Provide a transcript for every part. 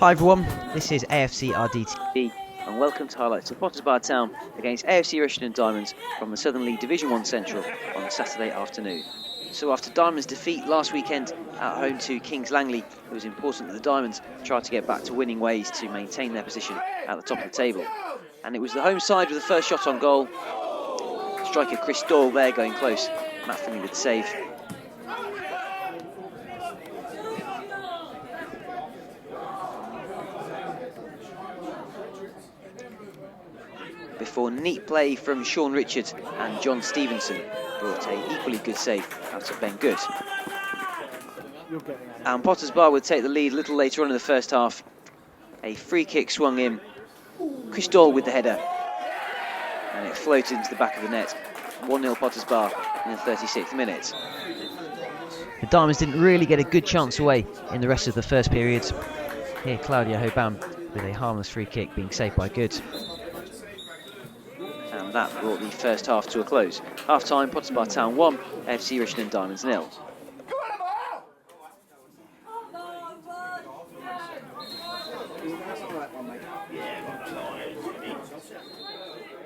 Hi everyone, this is AFCRDTV and welcome to highlights of Potters Bar Town against AFC Rushden Diamonds from the Southern League Division 1 Central on Saturday afternoon. So after Diamonds' defeat last weekend at home to Kings Langley, it was important that the Diamonds tried to get back to winning ways to maintain their position at the top of the table. And it was the home side with the first shot on goal. Striker Chris Doyle there going close, Matt Finley with the save. Before neat play from Sean Richard and John Stevenson brought a equally good save out of Ben Good. And Potters Bar would take the lead a little later on in the first half. A free kick swung in, Chris Doyle with the header, and it floated into the back of the net. 1-0 Potters Bar in the 36th minute. The Diamonds didn't really get a good chance away in the rest of the first period. Here Claudio Hobam with a harmless free kick being saved by Good. And that brought the first half to a close. Half-time, Potters Bar Town 1, AFC Rushden Diamonds 0.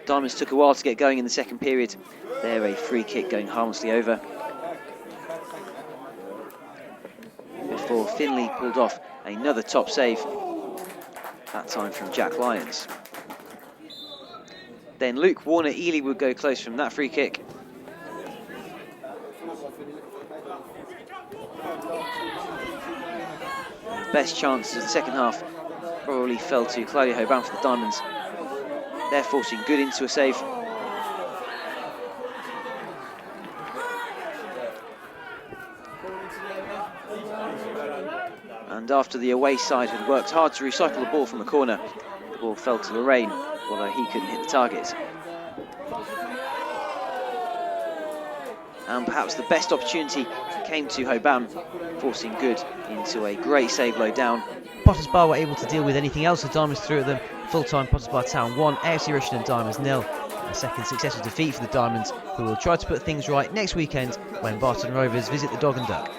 Diamonds took a while to get going in the second period. There a free kick going harmlessly over, before Finley pulled off another top save, that time from Jack Lyons. Then Luke Warner-Ely would go close from that free kick. Best chances of the second half probably fell to Claudio Hobam for the Diamonds. They're forcing Good into a save. And after the away side had worked hard to recycle the ball from a corner, the ball fell to Lorraine, although he couldn't hit the target. And perhaps the best opportunity came to Hobam, forcing Good into a great save low down. Potters Bar were able to deal with anything else the Diamonds threw at them. Full-time Potters Bar Town 1, AFC Rushden Diamonds 0. A second successful defeat for the Diamonds, who will try to put things right next weekend when Barton Rovers visit the Dog and Duck.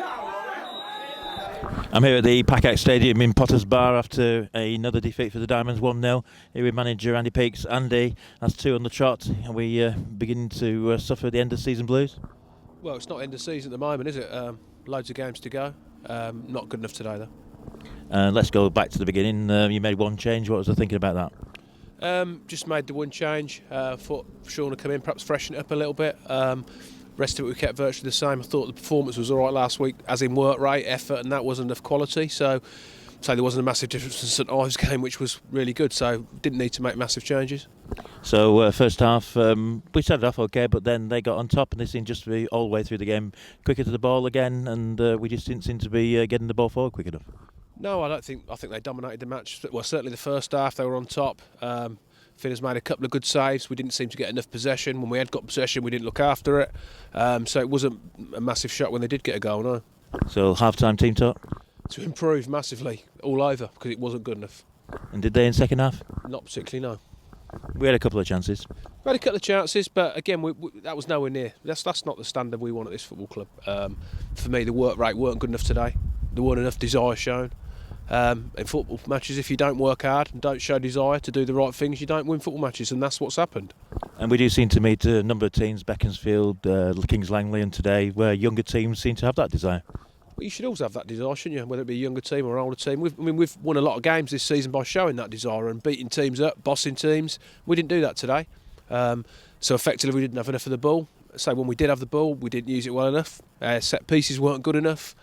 I'm here at the Packard Stadium in Potters Bar after another defeat for the Diamonds, 1-0. Here with manager Andy Peaks. Andy, that's 2 on the trot. Are we beginning to suffer the end of season blues? Well, it's not end of season at the moment, is it? Loads of games to go. Not good enough today, though. Let's go back to the beginning. You made one change. What was the thinking about that? Just made the one change. Thought Sean would come in, perhaps freshen it up a little bit. Rest of it we kept virtually the same. I thought the performance was all right last week, as in work rate, effort, and that wasn't enough quality. So there wasn't a massive difference in St Ives game, which was really good. So didn't need to make massive changes. So first half, we started off okay, but then they got on top, and they seemed just to be all the way through the game quicker to the ball again, and we just didn't seem to be getting the ball forward quick enough. No, I think they dominated the match. Well, certainly the first half they were on top. Finners made a couple of good saves. We didn't seem to get enough possession. When we had got possession, we didn't look after it. So it wasn't a massive shock when they did get a goal, no. So half-time team talk? To improve massively, all over, because it wasn't good enough. And did they in second half? Not particularly, no. We had a couple of chances. We had a couple of chances, but again, that was nowhere near. That's not the standard we want at this football club. For me, the work rate weren't good enough today. There weren't enough desire shown. In football matches, if you don't work hard and don't show desire to do the right things, you don't win football matches, and that's what's happened. And we do seem to meet a number of teams, Beaconsfield, Kings Langley and today, where younger teams seem to have that desire. Well, you should always have that desire, shouldn't you, whether it be a younger team or an older team. We've won a lot of games this season by showing that desire and beating teams up, bossing teams. We didn't do that today. So effectively we didn't have enough of the ball. So when we did have the ball, we didn't use it well enough. Set pieces weren't good enough.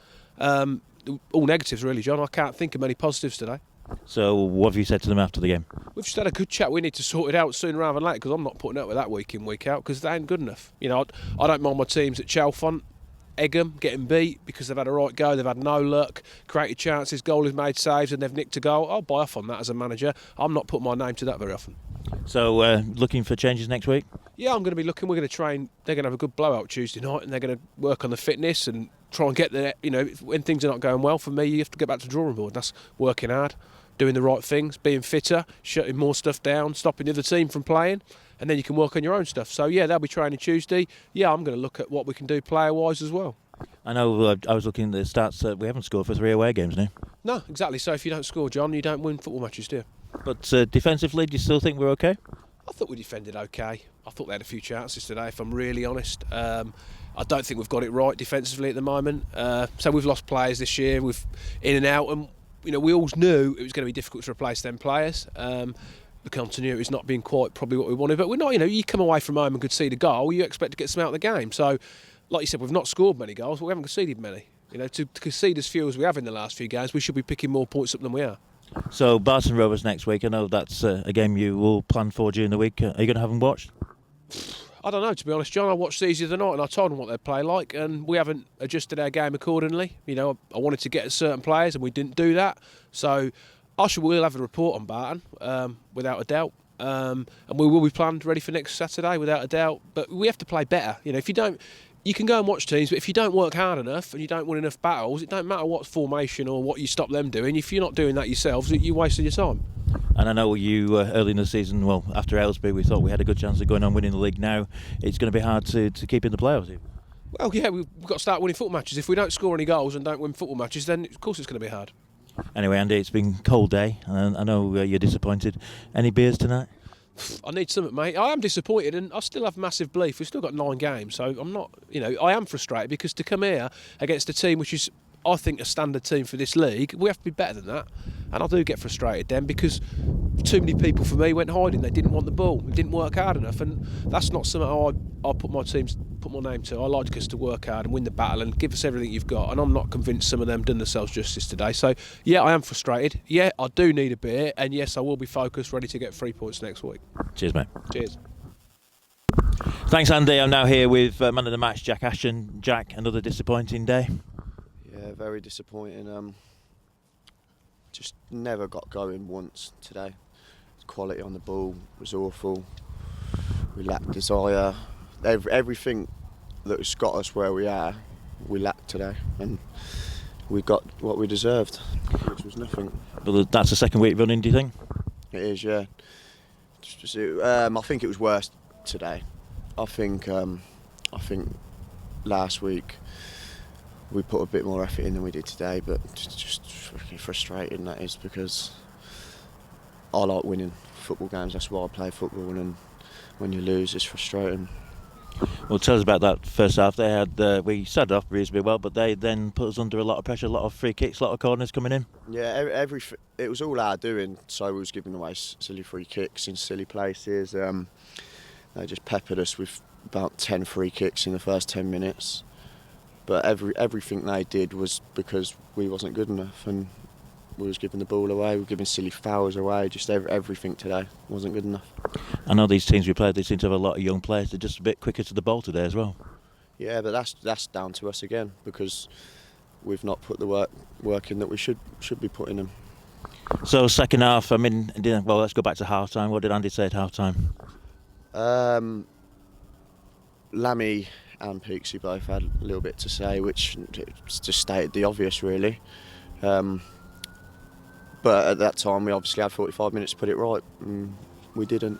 All negatives really, John. I can't think of many positives today. So what have you said to them after the game? We've just had a good chat. We need to sort it out sooner rather than later, because I'm not putting up with that week in, week out, because they ain't good enough. You know, I don't mind my teams at Chalfont, Egham getting beat because they've had a right go, they've had no luck, created chances, goalies made saves and they've nicked a goal. I'll buy off on that as a manager. I'm not putting my name to that very often. So looking for changes next week? Yeah, I'm going to be looking. We're going to train. They're going to have a good blowout Tuesday night, and they're going to work on the fitness and try and get there. You know, when things are not going well for me, you have to get back to the drawing board. That's working hard, doing the right things, being fitter, shutting more stuff down, stopping the other team from playing, and then you can work on your own stuff. So yeah, they'll be training Tuesday. Yeah, I'm going to look at what we can do player-wise as well. I know I was looking at the stats. We haven't scored for 3 away games now. No, exactly. So if you don't score, John, you don't win football matches, do you? But defensively, do you still think we're okay? I thought we defended okay. I thought they had a few chances today, if I'm really honest. I don't think we've got it right defensively at the moment. So we've lost players this year. We've in and out, and we always knew it was going to be difficult to replace them players. The continuity is not being quite probably what we wanted, but we're not. You come away from home and could see the goal, you expect to get some out of the game. So, like you said, we've not scored many goals, but we haven't conceded many. To concede as few as we have in the last few games, we should be picking more points up than we are. So Barton Rovers next week. I know that's a game you will plan for during the week. Are you going to have them watched? I don't know, to be honest, John. I watched these the other night and I told them what they play like, and we haven't adjusted our game accordingly. I wanted to get at certain players and we didn't do that. So we'll have a report on Barton, without a doubt. And we will be planned ready for next Saturday, without a doubt. But we have to play better. If you don't, you can go and watch teams, but if you don't work hard enough and you don't win enough battles, it don't matter what formation or what you stop them doing. If you're not doing that yourselves, you're wasting your time. And I know you early in the season, well, after Aylesbury, we thought we had a good chance of going on winning the league. Now it's going to be hard to keep in the playoffs. Well, yeah, we've got to start winning football matches. If we don't score any goals and don't win football matches, then of course it's going to be hard. Anyway, Andy, it's been a cold day, and I know you're disappointed. Any beers tonight? I need something, mate. I am disappointed, and I still have massive belief. We've still got 9 games, so I'm not. I am frustrated because to come here against a team which is, I think, a standard team for this league, we have to be better than that. And I do get frustrated then because too many people for me went hiding. They didn't want the ball. They didn't work hard enough, and that's not something I put my name to. I like us to work hard and win the battle and give us everything you've got. And I'm not convinced some of them done themselves justice today. So yeah, I am frustrated. Yeah, I do need a beer, and yes, I will be focused, ready to get 3 points next week. Cheers, mate. Cheers. Thanks, Andy. I'm now here with man of the match, Jack Ashton. Jack, another disappointing day. Yeah, very disappointing. Just never got going once today. Quality on the ball was awful. We lacked desire. Everything that's got us where we are, we lacked today, and we got what we deserved, which was nothing. But that's the second week running, do you think? It is, yeah. I think it was worse today. I think last week we put a bit more effort in than we did today, but just freaking frustrating that is, because I like winning football games. That's why I play football, and when you lose, it's frustrating. Well, tell us about that first half. They had we started off reasonably well, but they then put us under a lot of pressure, a lot of free kicks, a lot of corners coming in. Yeah, it was all our doing. So we was giving away silly free kicks in silly places. They just peppered us with about 10 free kicks in the first 10 minutes. But everything they did was because we wasn't good enough, and we was giving the ball away, we were giving silly fouls away. Just everything today wasn't good enough. I know these teams we played, they seem to have a lot of young players. They're just a bit quicker to the ball today as well. Yeah, but that's down to us again, because we've not put the work in that we should be putting them. So second half, well, let's go back to half time. What did Andy say at half time? Lammy and Peaksy both had a little bit to say, which just stated the obvious, really. But at that time, we obviously had 45 minutes to put it right, and we didn't.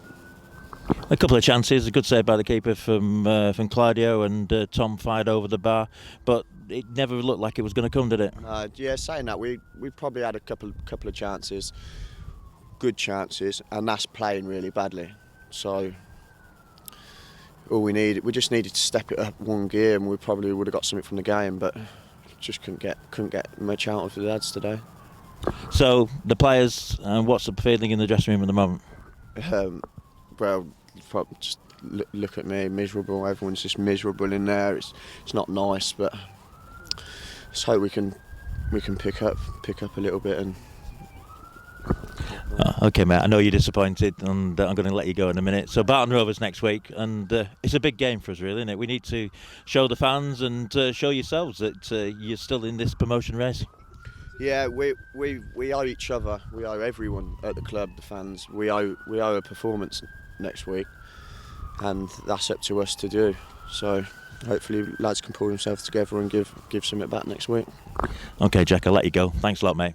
A couple of chances, a good save by the keeper from Claudio, and Tom fired over the bar, but it never looked like it was going to come, did it? Yeah, saying that, we probably had a couple of chances, good chances, and that's playing really badly. So we just needed to step it up one gear, and we probably would have got something from the game, but just couldn't get much out of the lads today. So the players, what's the feeling in the dressing room at the moment? Well, just look at me, miserable. Everyone's just miserable in there. It's not nice, but let's hope we can pick up a little bit. And okay, mate. I know you're disappointed, and I'm going to let you go in a minute. So Barton Rovers next week, and it's a big game for us, really, isn't it? We need to show the fans and show yourselves that you're still in this promotion race. Yeah, we owe each other. We owe everyone at the club, the fans. We owe a performance next week, and that's up to us to do. So hopefully lads can pull themselves together and give something back next week. Okay, Jack, I'll let you go. Thanks a lot, mate.